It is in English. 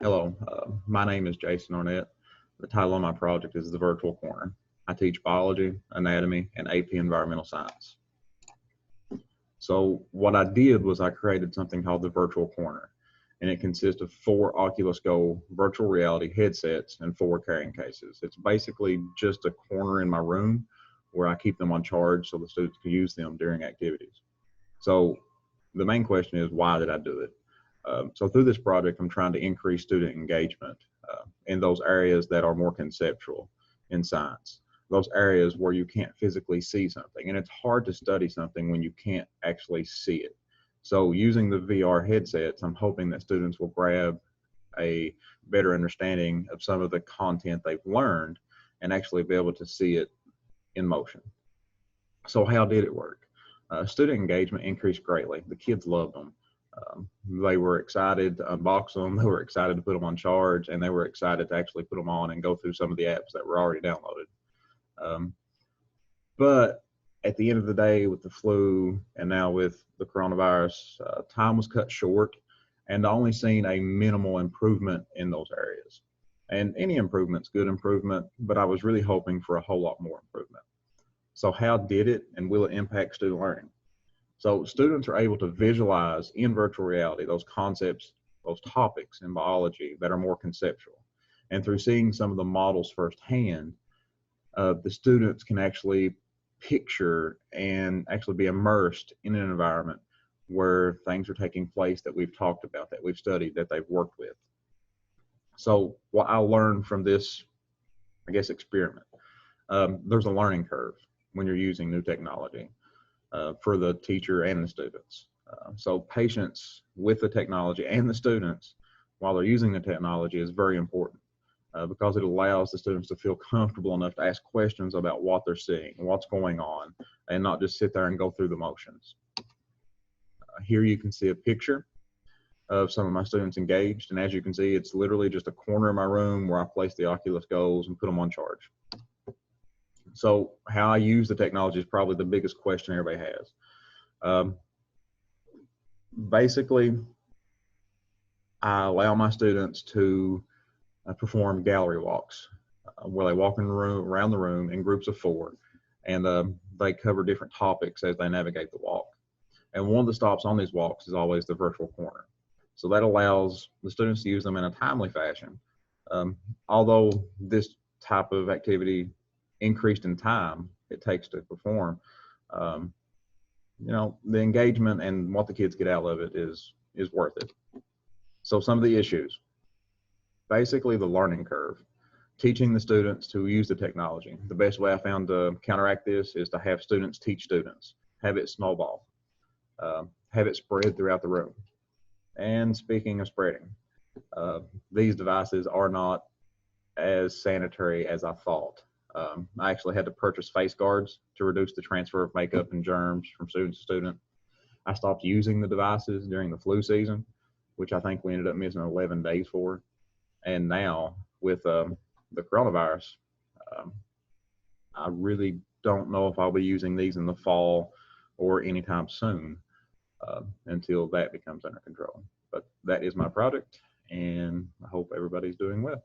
Hello, my name is Jason Arnett. The title of my project is The Virtual Corner. I teach biology, anatomy, and AP environmental science. So what I did was I created something called the Virtual Corner, and it consists of 4 Oculus Go virtual reality headsets and 4 carrying cases. It's basically just a corner in my room where I keep them on charge so the students can use them during activities. So the main question is, why did I do it? So through this project, I'm trying to increase student engagement in those areas that are more conceptual in science, those areas where you can't physically see something. And it's hard to study something when you can't actually see it. So using the VR headsets, I'm hoping that students will grab a better understanding of some of the content they've learned and actually be able to see it in motion. So how did it work? Student engagement increased greatly. The kids loved them. They were excited to unbox them, they were excited to put them on charge, and they were excited to actually put them on and go through some of the apps that were already downloaded. But at the end of the day, with the flu and now with the coronavirus, time was cut short, and I only seen a minimal improvement in those areas. And any improvement's good improvement, but I was really hoping for a whole lot more improvement. So how did it, and will it impact student learning? So students are able to visualize in virtual reality those concepts, those topics in biology that are more conceptual. And through seeing some of the models firsthand, the students can actually picture and actually be immersed in an environment where things are taking place that we've talked about, that we've studied, that they've worked with. So what I learned from this, experiment, there's a learning curve when you're using new technology. For the teacher and the students. So patience with the technology and the students while they're using the technology is very important because it allows the students to feel comfortable enough to ask questions about what they're seeing, what's going on, and not just sit there and go through the motions. Here you can see a picture of some of my students engaged, and as you can see, it's literally just a corner of my room where I place the Oculus Go's and put them on charge. So how I use the technology is probably the biggest question everybody has. Basically, I allow my students to perform gallery walks where they walk in the room, around the room in groups of 4, and they cover different topics as they navigate the walk. And one of the stops on these walks is always the virtual corner. So that allows the students to use them in a timely fashion. Although this type of activity increased in time it takes to perform, the engagement and what the kids get out of it is worth it. So some of the issues, basically the learning curve, teaching the students to use the technology. The best way I found to counteract this is to have students teach students, have it snowball, have it spread throughout the room. And speaking of spreading, these devices are not as sanitary as I thought. I actually had to purchase face guards to reduce the transfer of makeup and germs from student to student. I stopped using the devices during the flu season, which I think we ended up missing 11 days for. And now with the coronavirus, I really don't know if I'll be using these in the fall or anytime soon until that becomes under control. But that is my project, and I hope everybody's doing well.